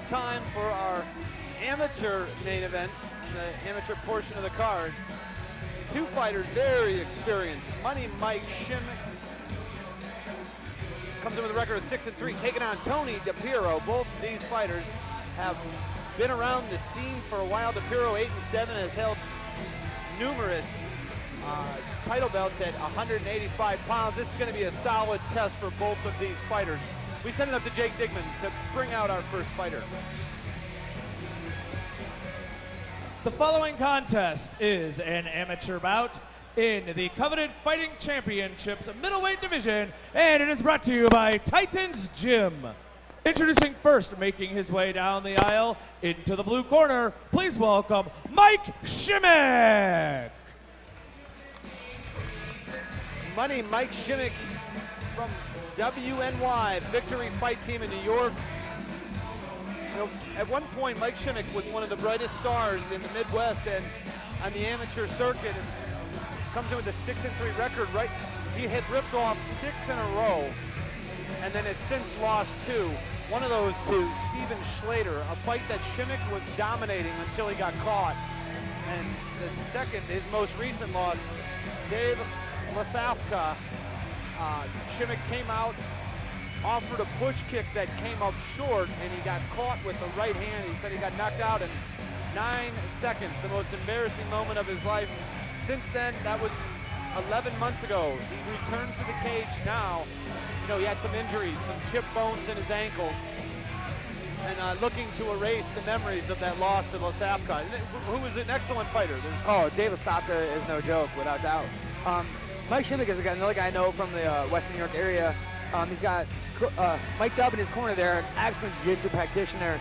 time for our amateur main event, the amateur portion of the card. Two fighters very experienced. Money Mike Shimmick comes in with a record of 6-3, taking on Tony DePiro. Both of these fighters have been around the scene for a while. DePiro 8-7 has held numerous title belts at 185 pounds. This is going to be a solid test for both of these fighters. We send it up to Jake Digman to bring out our first fighter. The following contest is an amateur bout in the coveted Fighting Championships middleweight division, and it is brought to you by Titans Gym. Introducing first, making his way down the aisle into the blue corner, please welcome Mike Shimmick. Money Mike Shimmick from WNY, Victory Fight Team in New York. You know, at one point, Mike Shimmick was one of the brightest stars in the Midwest and on the amateur circuit. Comes in with a 6-3 record, right? He had ripped off 6 in a row and then has since lost 2. One of those to Steven Schlater, a fight that Shimmick was dominating until he got caught. And the second, his most recent loss, Dave Lasavka. Shimmick came out, offered a push kick that came up short, and he got caught with the right hand. He said he got knocked out in 9 seconds, the most embarrassing moment of his life. Since then, that was 11 months ago. He returns to the cage now. You know, he had some injuries, some chip bones in his ankles, and looking to erase the memories of that loss to Lasavka, who was an excellent fighter. Dave Lasavka is no joke, without doubt. Mike Shimmick is another guy I know from the Western New York area. He's got Mike Dubb in his corner there, an excellent jiu-jitsu practitioner.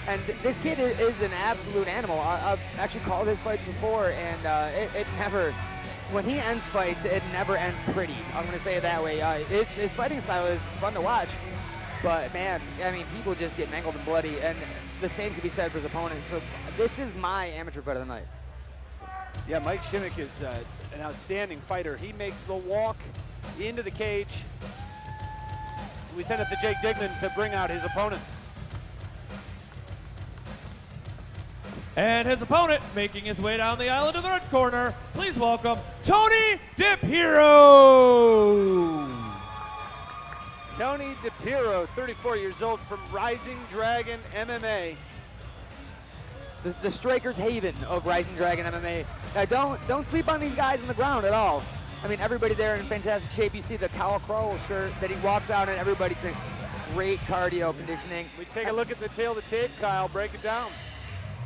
And this kid is an absolute animal. I've actually called his fights before, and it never, when he ends fights, it never ends pretty. I'm going to say it that way. His fighting style is fun to watch, but man, I mean, people just get mangled and bloody, and the same can be said for his opponent. So this is my amateur fight of the night. Yeah, Mike Shimmick is an outstanding fighter. He makes the walk into the cage. We send it to Jake Digman to bring out his opponent. And his opponent, making his way down the aisle into the red corner, please welcome Tony DePiro. Tony DePiro, 34 years old, from Rising Dragon MMA. The striker's haven of Rising Dragon MMA. Now don't sleep on these guys on the ground at all. I mean, everybody there in fantastic shape. You see the Kyle Crowell shirt that he walks out in. Everybody's in great cardio conditioning. We take a look at the tail of the tape, Kyle. Break it down.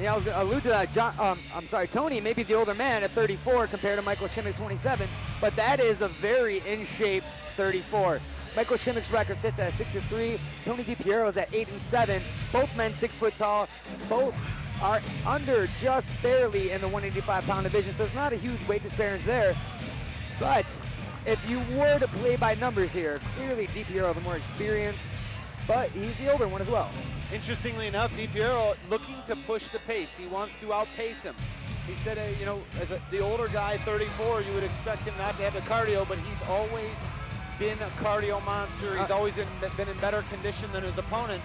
Yeah, I was going to allude to that. Tony may be the older man at 34 compared to Michael Shimmick's 27, but that is a very in-shape 34. Michael Shimmick's record sits at 6-3. Tony DePiro is at 8-7. Both men 6 foot tall. Both are under just barely in the 185-pound division, so it's not a huge weight disparity there. But if you were to play by numbers here, clearly DePiro the more experienced, but he's the older one as well. Interestingly enough, DePiro looking to push the pace. He wants to outpace him. He said, you know, as the older guy, 34, you would expect him not to have the cardio, but he's always been a cardio monster. He's always been in better condition than his opponent,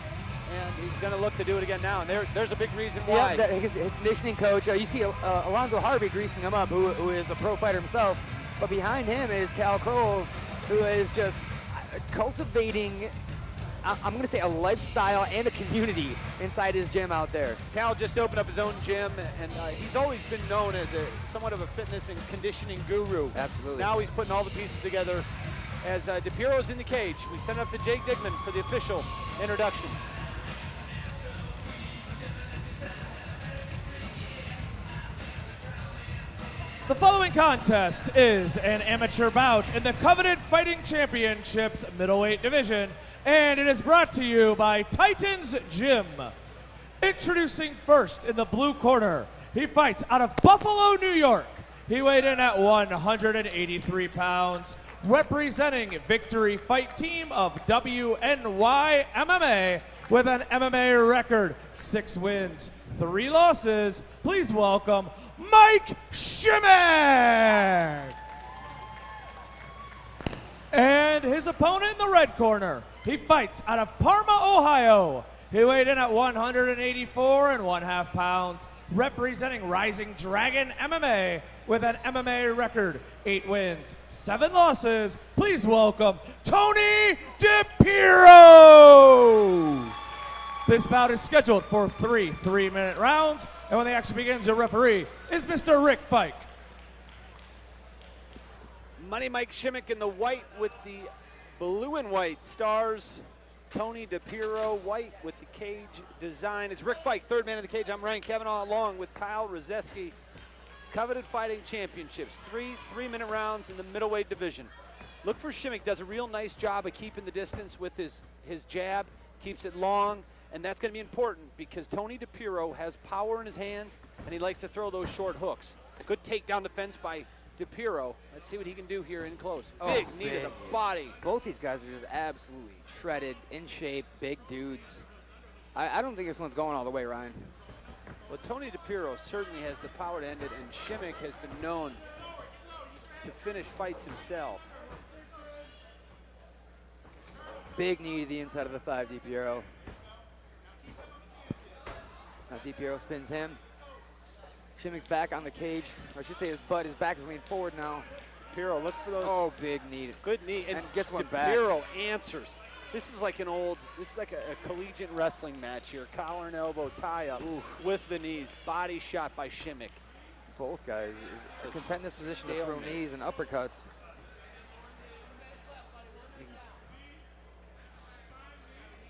and he's going to look to do it again now. And there's a big reason why. Yeah, his conditioning coach, you see Alonzo Harvey greasing him up, who is a pro fighter himself, but behind him is Cal Crowell, who is just cultivating, I'm going to say, a lifestyle and a community inside his gym out there. Cal just opened up his own gym, and he's always been known as somewhat of a fitness and conditioning guru. Absolutely. Now he's putting all the pieces together. As DePiro's in the cage, we send it up to Jake Digman for the official introductions. The following contest is an amateur bout in the coveted Fighting Championships middleweight division, and it is brought to you by Titans Gym. Introducing first in the blue corner, he fights out of Buffalo, New York. He weighed in at 183 pounds, representing Victory Fight Team of WNY MMA with an MMA record, 6 wins, 3 losses. Please welcome Mike Shimmick! And his opponent in the red corner, he fights out of Parma, Ohio. He weighed in at 184 and 1/2 pounds, representing Rising Dragon MMA with an MMA record, 8 wins, 7 losses. Please welcome Tony DePiro. This bout is scheduled for 3 3-minute rounds, and when the action begins, your referee is Mr. Rick Fike. Money Mike Shimmick in the white with the blue and white stars. Tony DePiro, white with the cage design. It's Rick Fike, third man in the cage. I'm Ryan Kavanaugh, along with Kyle Rozeski. Coveted Fighting Championships, 3 3-minute rounds in the middleweight division. Look for Shimmick, does a real nice job of keeping the distance with his jab, keeps it long, and that's going to be important because Tony DePiro has power in his hands, and he likes to throw those short hooks. Good takedown defense by DePiro. Let's see what he can do here in close. Big knee to the body. Both these guys are just absolutely shredded, in shape, big dudes. I don't think this one's going all the way, Ryan. Well, Tony DePiro certainly has the power to end it, and Shimmick has been known to finish fights himself. Big knee to the inside of the thigh, DePiro. Now DePiro spins him. Shimmick's back on the cage, or I should say his back is leaned forward now. DePiro, look for those. Oh, big knee. Good knee, and gets one back. DePiro answers. This is like a collegiate wrestling match here. Collar and elbow tie up with the knees. Body shot by Shimmick. Both guys can in this position to throw knees and uppercuts.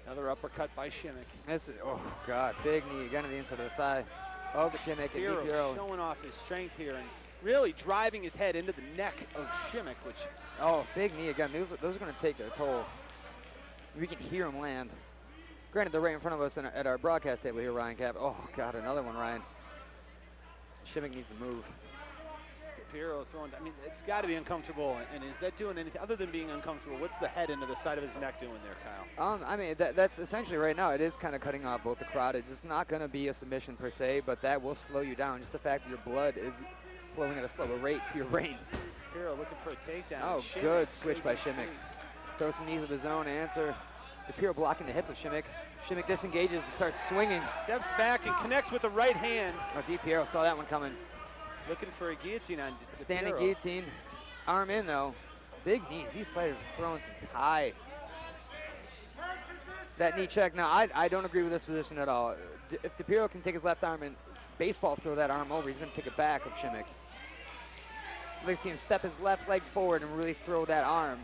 Another uppercut by Shimmick. Oh God, big knee again to the inside of the thigh. Oh, Shimmick and DePiro showing off his strength here and really driving his head into the neck of Shimmick, which. Oh, big knee again. Those are going to take their toll. We can hear him land. Granted, they're right in front of us at our broadcast table here, Ryan Cap. Oh God, another one, Ryan. Shimmick needs to move. DePiro throwing. I mean, it's got to be uncomfortable. And is that doing anything other than being uncomfortable? What's the head into the side of his neck doing there, Kyle? I mean, that's essentially right now. It is kind of cutting off both the carotids. It's not going to be a submission per se, but that will slow you down. Just the fact that your blood is flowing at a slower rate to your brain. DePiro looking for a takedown. Oh, good switch by Shimmick. Throws some knees of his own to answer. DePiro blocking the hips of Shimmick. Shimmick disengages and starts swinging. Steps back and connects with the right hand. Oh, DePiro saw that one coming. Looking for a guillotine on DePiro. Standing guillotine. Arm in, though. Big knees. These fighters are throwing some tie. That knee check. Now, I don't agree with this position at all. If DePiro can take his left arm and baseball throw that arm over, he's going to take it back of Shimmick. I'd like to see him step his left leg forward and really throw that arm.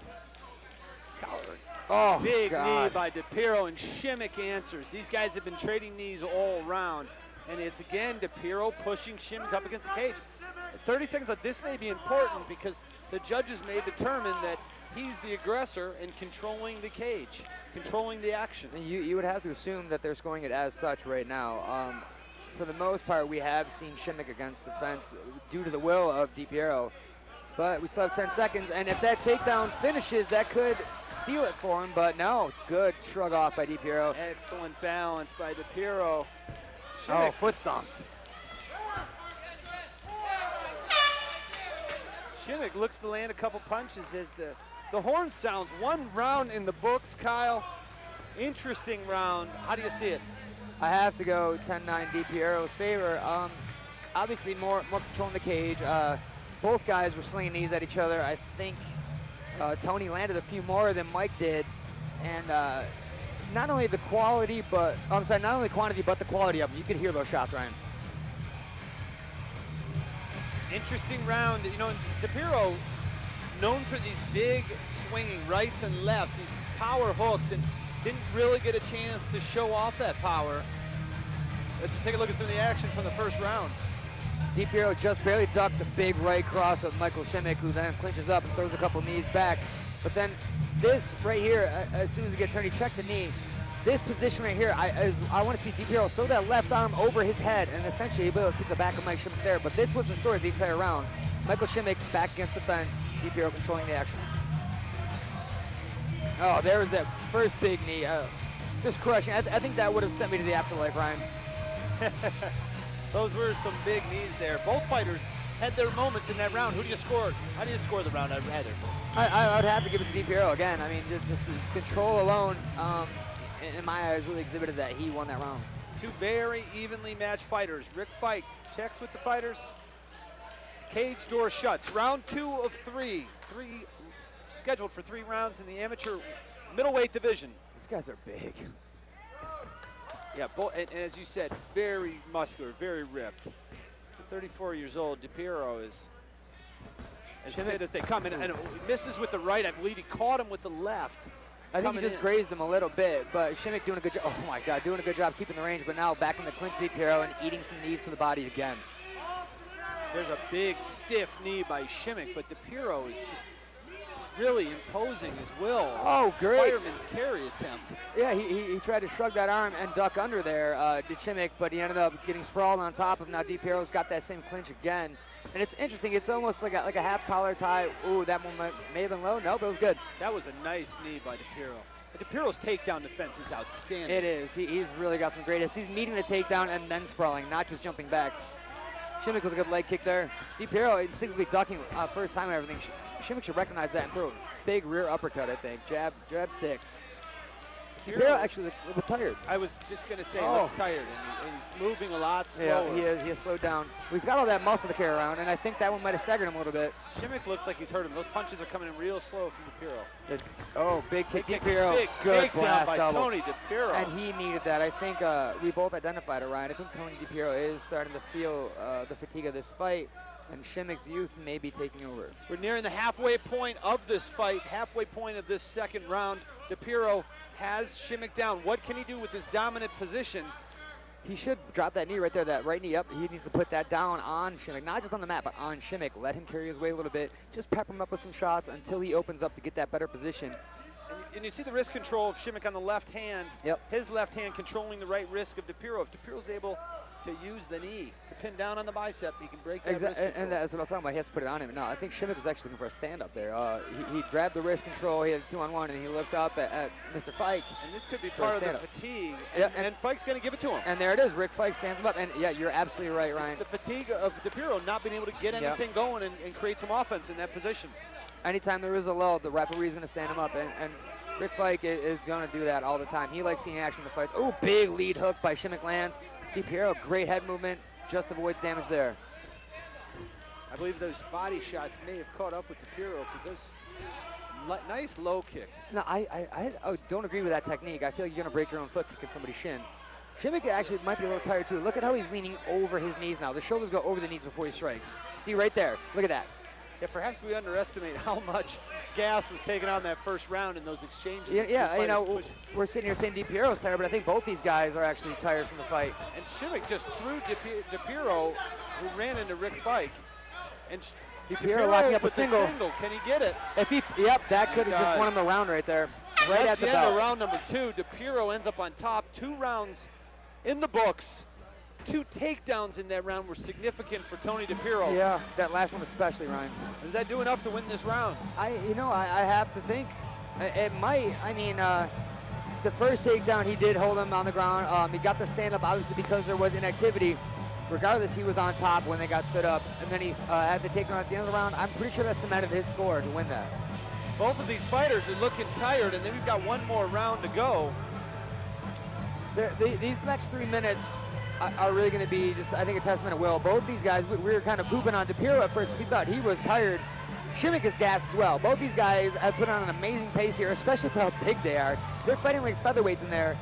Oh, big God. knee by DePiro, and Shimmick answers. These guys have been trading knees all around, and it's again DePiro pushing Shimmick up against the cage. 30 seconds left. This may be important because the judges may determine that he's the aggressor and controlling the cage, controlling the action. You would have to assume that they're scoring it as such right now. For the most part, we have seen Shimmick against the fence due to the will of DePiro. But we still have 10 seconds, and if that takedown finishes, that could steal it for him, but no. Good shrug off by DePiro. Excellent balance by DePiro. Oh, foot stomps. Shimmick looks to land a couple punches as the horn sounds. 1 round in the books, Kyle. Interesting round. How do you see it? I have to go 10-9 DePiro's favor. Obviously, more control in the cage. Both guys were slinging knees at each other. I think Tony landed a few more than Mike did, and not only the quality, but not only the quantity, but the quality of them. You could hear those shots, Ryan. Interesting round. You know, DePiro known for these big swinging rights and lefts, these power hooks, and didn't really get a chance to show off that power. Let's take a look at some of the action from the first round. DePiro just barely ducked the big right cross of Michael Shimmick, who then clinches up and throws a couple knees back. But then this right here, as soon as he gets turned, he checked the knee. This position right here, I want to see DePiro throw that left arm over his head and essentially able to take the back of Mike Shimmick there. But this was the story of the entire round. Michael Shimmick back against the fence, DePiro controlling the action. Oh, there was that first big knee. Just crushing. I think that would have sent me to the afterlife, Ryan. Those were some big knees there. Both fighters had their moments in that round. Who do you score? How do you score the round, Heather? I would have to give it to DePiro again. I mean, just his control alone. in my eyes, really exhibited that he won that round. Two very evenly matched fighters. Rick Fike checks with the fighters. Cage door shuts. Round 2 of 3. Scheduled for 3 rounds in the amateur middleweight division. These guys are big. Yeah, and as you said, very muscular, very ripped. 34 years old, DePiero is as fit as they come. And misses with the right. I believe he caught him with the left. I think he just grazed him a little bit, but Shimmick doing a good job. Oh my God, doing a good job keeping the range, but now back in the clinch, DePiero, and eating some knees to the body again. There's a big, stiff knee by Shimmick, but DePiero is just really imposing his will. Oh, great. Fireman's carry attempt. Yeah, he tried to shrug that arm and duck under there, did Shimmick, but he ended up getting sprawled on top of him. Now DePiero's got that same clinch again. And it's interesting, it's almost like a half collar tie. Ooh, that one may have been low. Nope, it was good. That was a nice knee by DePiero. DePiero's takedown defense is outstanding. It is. He's really got some great hips. He's meeting the takedown and then sprawling, not just jumping back. Shimmick with a good leg kick there. DePiero instinctively ducking first time and everything. Shimmick should recognize that and throw a big rear uppercut, I think. Jab 6. DePiero actually looks a little bit tired. I was just going to say, looks tired, and he's moving a lot slower. Yeah, he has slowed down. Well, he's got all that muscle to carry around, and I think that one might have staggered him a little bit. Shimmick looks like he's hurt him. Those punches are coming in real slow from DePiero. Big kick, DePiero. Big takedown by Tony DePiero. And he needed that. I think we both identified it, Ryan. I think Tony DePiero is starting to feel the fatigue of this fight, and Shimmick's youth may be taking over. We're nearing the halfway point of this fight, halfway point of this second round. DePiero has Shimmick down. What can he do with his dominant position? He should drop that knee right there, that right knee up. He needs to put that down on Shimmick, not just on the mat, but on Shimmick. Let him carry his weight a little bit. Just pepper him up with some shots until he opens up to get that better position. And you see the wrist control of Shimmick on the left hand. Yep. His left hand controlling the right wrist of DePiero. If DePiero's able to use the knee to pin down on the bicep, he can break that wrist control. And that's what I'm talking about. He has to put it on him. No, I think Shimmick was actually looking for a stand-up there. He grabbed the wrist control. He had a 2-on-1, and he looked up at Mr. Fike. And this could be part of the fatigue. And Fike's going to give it to him. And there it is. Rick Fike stands him up. And, yeah, you're absolutely right, Ryan. It's the fatigue of DePiero not being able to get anything going and create some offense in that position. Anytime there is a lull, the referee's going to stand him up. And Rick Fike is going to do that all the time. He likes seeing action in the fights. Oh, big lead hook by Shimmick lands. DePiero, great head movement. Just avoids damage there. I believe those body shots may have caught up with DePiero because those nice low kick. No, I don't agree with that technique. I feel like you're going to break your own foot kicking somebody's shin. Shimmick actually might be a little tired too. Look at how he's leaning over his knees now. The shoulders go over the knees before he strikes. See right there. Look at that. Yeah, perhaps we underestimate how much gas was taken out in that first round in those exchanges. Yeah, you know, we're sitting here saying DePiero's tired, but I think both these guys are actually tired from the fight. And Shimmick just threw DePiero, who ran into Rick Fike. And DePiero locking up a single. Can he get it? That could have just won him the round right there. Right at the end bell. of round number 2. DePiero ends up on top. 2 rounds in the books. 2 takedowns in that round were significant for Tony DePiero. Yeah, that last one especially, Ryan. Does that do enough to win this round? I have to think it might. I mean, the first takedown he did hold him on the ground. He got the stand up obviously because there was inactivity. Regardless, he was on top when they got stood up, and then he had the takedown at the end of the round. I'm pretty sure that cemented his score to win that. Both of these fighters are looking tired, and then we've got one more round to go. These next 3 minutes are really going to be just, I think, a testament of will. Both these guys, we were kind of pooping on DePiero at first. We thought he was tired. Shimmick is gassed as well. Both these guys have put on an amazing pace here, especially for how big they are. They're fighting like featherweights in there,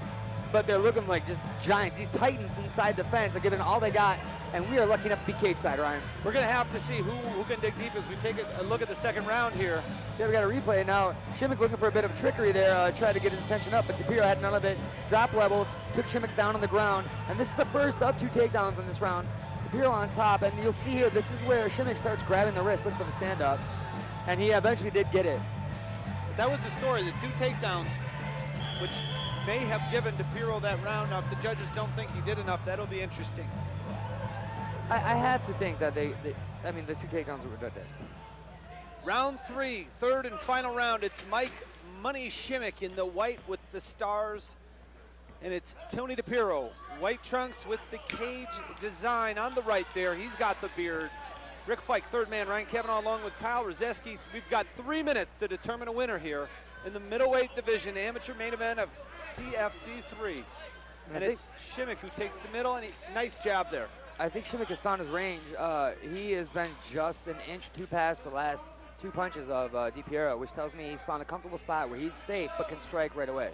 but they're looking like just giants. These titans inside the fence are giving all they got, and we are lucky enough to be cage side, Ryan. We're going to have to see who can dig deep as we take a look at the second round here. Yeah, we got a replay now. Shimmick looking for a bit of trickery there, tried to get his attention up, but DePiero had none of it. Drop levels, took Shimmick down on the ground, and this is the first of 2 takedowns in this round. DePiero on top, and you'll see here, this is where Shimmick starts grabbing the wrist, looking for the stand-up, and he eventually did get it. That was the story, the 2 takedowns, which may have given DePiero that round. Now, if the judges don't think he did enough, that'll be interesting. I have to think that the 2 takedowns were good there. Round 3, third and final round. It's Mike Money Shimmick in the white with the stars. And it's Tony DePiero, white trunks with the cage design on the right there. He's got the beard. Rick Fike, third man. Ryan Kavanaugh along with Kyle Rozeski. We've got 3 minutes to determine a winner here. in the middleweight division, amateur main event of CFC3. And it's Shimmick who takes the middle, and nice jab there. I think Shimmick has found his range. He has been just an inch or two past the last 2 punches of DiPiero, which tells me he's found a comfortable spot where he's safe but can strike right away.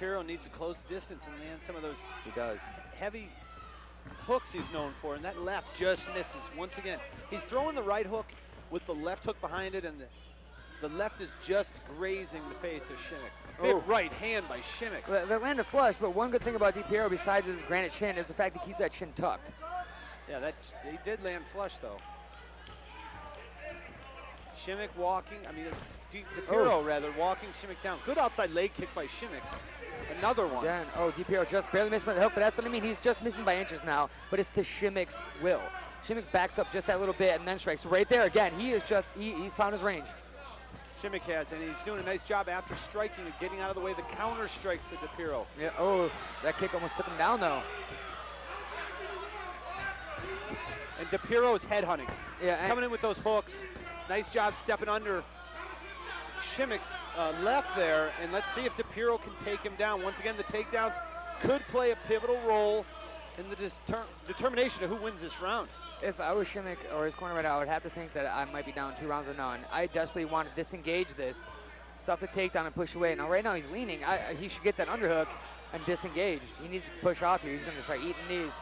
DiPiero needs to close distance and land some of those heavy hooks he's known for, and that left just misses once again. He's throwing the right hook with the left hook behind it, and the left is just grazing the face of Shimmick. Big right hand by Shimmick. That landed flush, but one good thing about DiPiero besides his granite chin is the fact he keeps that chin tucked. Yeah, he did land flush though. Shimmick walking, DiPiero rather, walking Shimmick down. Good outside leg kick by Shimmick. Another one. Again, DiPiero just barely missed by the hook, but that's what I mean. He's just missing by inches now, but it's to Shimmick's will. Shimmick backs up just that little bit and then strikes. So right there, again, he's found his range. Shimmick has, and he's doing a nice job after striking and getting out of the way. The counter strikes to DiPiero. Yeah, that kick almost took him down though. And DiPiero is headhunting. Yeah, he's coming in with those hooks. Nice job stepping under Shimmick's left there, and let's see if DiPiero can take him down. Once again, the takedowns could play a pivotal role in the determination of who wins this round. If I was Shimmick or his corner right now, I would have to think that I might be down 2 rounds to none. I desperately want to disengage this, stuff the takedown and push away. Now right now he's leaning. He should get that underhook and disengage. He needs to push off here. He's going to start eating knees.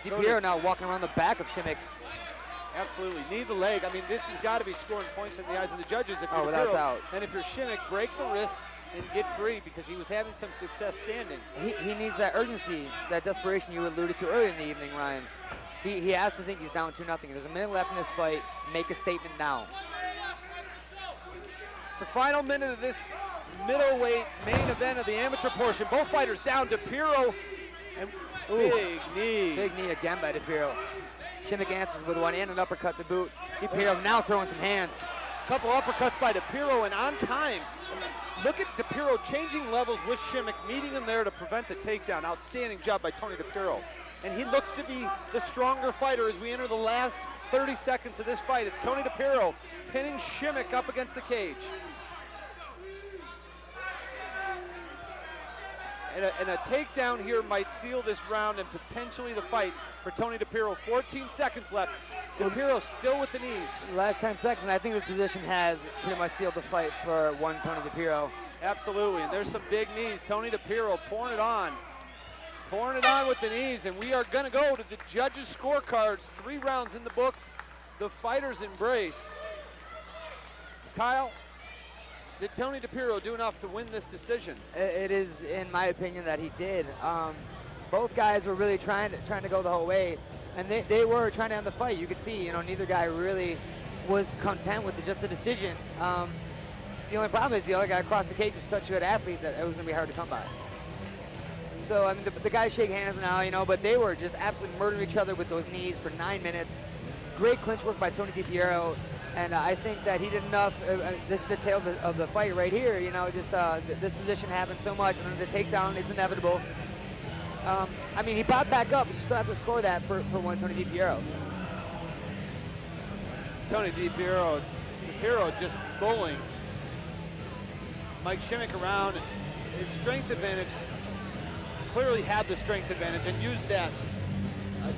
DiPiero now walking around the back of Shimmick. Absolutely, knee the leg. I mean, this has got to be scoring points in the eyes of the judges if you're without doubt. And if you're Shimmick, break the wrists and get free because he was having some success standing. He needs that urgency, that desperation you alluded to earlier in the evening, Ryan. He has to think he's down 2-0. There's a minute left in this fight. Make a statement now. It's the final minute of this middleweight main event of the amateur portion. Both fighters down. DiPiero and big knee. Big knee again by DiPiero. Shimmick answers with one and an uppercut to boot. DiPiero now throwing some hands. Couple uppercuts by DiPiero and on time. Look at DiPiero changing levels with Shimmick, meeting him there to prevent the takedown. Outstanding job by Tony DiPiero. And he looks to be the stronger fighter as we enter the last 30 seconds of this fight. It's Tony DiPiero pinning Shimmick up against the cage. And a takedown here might seal this round and potentially the fight for Tony DiPiero. 14 seconds left. DiPiero still with the knees. Last 10 seconds, and I think this position has pretty much sealed the fight for one Tony DiPiero. Absolutely, and there's some big knees. Tony DiPiero pouring it on. Pouring it on with the knees, and we are gonna go to the judges' scorecards. 3 rounds in the books. The fighters embrace. Kyle, did Tony DiPiero do enough to win this decision? It is, in my opinion, that he did. Both guys were really trying to go the whole way, and they were trying to end the fight. You could see, neither guy really was content with just the decision. The only problem is the other guy across the cage is such a good athlete that it was going to be hard to come by. So, I mean, the guys shake hands now, but they were just absolutely murdering each other with those knees for 9 minutes. Great clinch work by Tony DiPiero. And I think that he did enough. This is the tail of the fight right here. This position happens so much, and then the takedown is inevitable. I mean, he popped back up, but you still have to score that for one Tony DiPiero. Tony DiPiero just bullying Mike Shimmick around. His strength advantage, clearly had the strength advantage and used that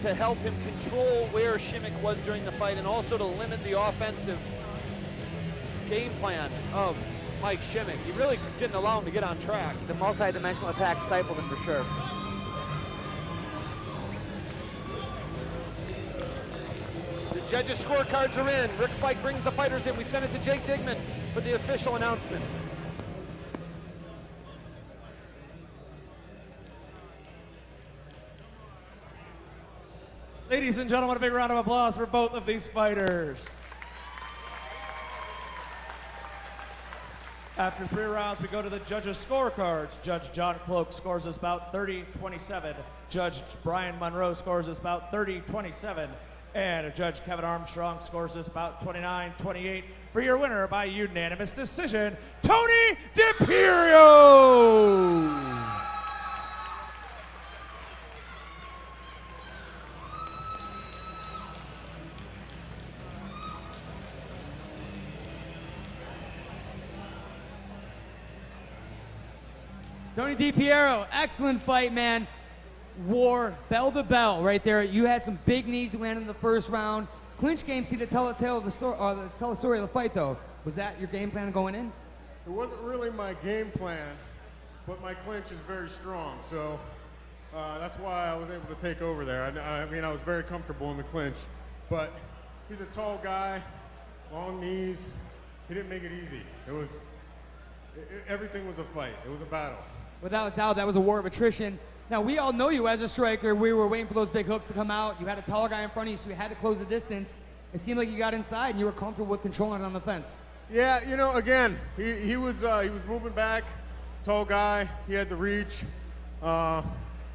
to help him control where Shimmick was during the fight and also to limit the offensive game plan of Mike Shimmick. He really didn't allow him to get on track. The multi-dimensional attack stifled him for sure. The judges' scorecards are in. Rick Fike brings the fighters in. We send it to Jake Digman for the official announcement. Ladies and gentlemen, a big round of applause for both of these fighters. After 3 rounds, we go to the judges' scorecards. Judge John Cloak scores us about 30-27. Judge Brian Monroe scores us about 30-27. And Judge Kevin Armstrong scores us about 29-28. For your winner by unanimous decision, Tony DiPiero! Tony DiPiero, excellent fight, man. War bell to bell right there. You had some big knees you landed in the first round. Clinch game seemed to tell the story of the fight, though. Was that your game plan going in? It wasn't really my game plan, but my clinch is very strong, so that's why I was able to take over there. I mean, I was very comfortable in the clinch, but he's a tall guy, long knees. He didn't make it easy. Everything was a fight. It was a battle. Without a doubt, that was a war of attrition. Now, we all know you as a striker. We were waiting for those big hooks to come out. You had a taller guy in front of you, so you had to close the distance. It seemed like you got inside and you were comfortable with controlling it on the fence. Yeah, you know, again, he was moving back, tall guy. He had the reach. I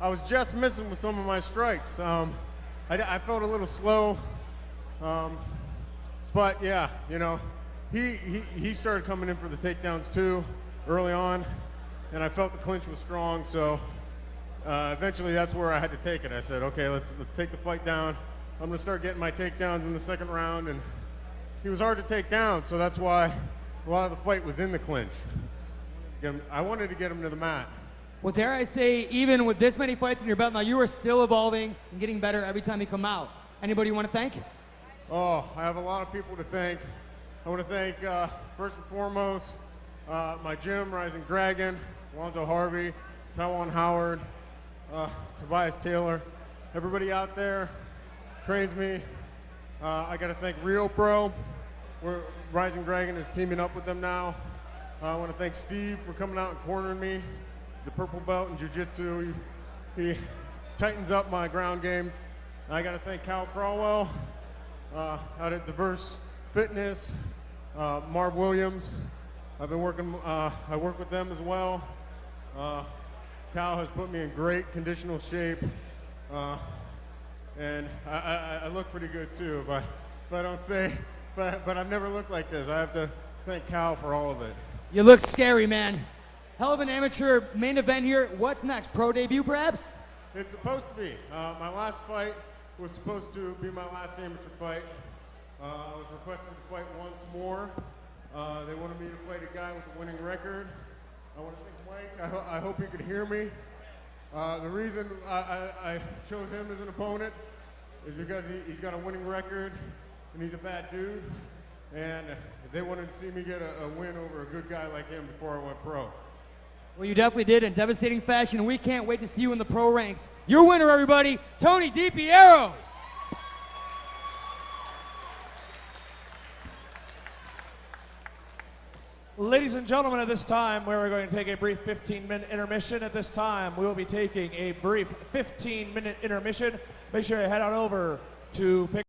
was just missing with some of my strikes. I felt a little slow, but yeah, you know, he started coming in for the takedowns too early on, and I felt the clinch was strong. So eventually, that's where I had to take it. I said, okay, let's take the fight down. I'm gonna start getting my takedowns in the second round, and he was hard to take down, so that's why a lot of the fight was in the clinch. I wanted to get him to the mat. Well, dare I say, even with this many fights in your belt now, you are still evolving and getting better every time you come out. Anybody you want to thank? Oh, I have a lot of people to thank. I want to thank, first and foremost, my gym, Rising Dragon, Alonzo Harvey, Tawan Howard, Tobias Taylor, everybody out there trains me. I got to thank Rio Pro. Rising Dragon is teaming up with them now. I want to thank Steve for coming out and cornering me. The purple belt in jiu-jitsu. He tightens up my ground game. I got to thank Cal Crawwell out at Diverse Fitness, Marv Williams. I've been working, I work with them as well. Cal has put me in great conditional shape. And I look pretty good too, if I don't say, but I've never looked like this. I have to thank Cal for all of it. You look scary, man. Hell of an amateur main event here. What's next? Pro debut, perhaps? It's supposed to be. My last fight was supposed to be my last amateur fight. I was requested to fight once more. They wanted me to fight a guy with a winning record. I want to thank Mike. I hope he could hear me. The reason I chose him as an opponent is because he's got a winning record and he's a bad dude. And they wanted to see me get a win over a good guy like him before I went pro. Well, you definitely did in devastating fashion, and we can't wait to see you in the pro ranks. Your winner, everybody, Tony DiPiero. Ladies and gentlemen, at this time, we're going to take a brief 15-minute intermission. At this time, we will be taking a brief 15-minute intermission. Make sure you head on over to pick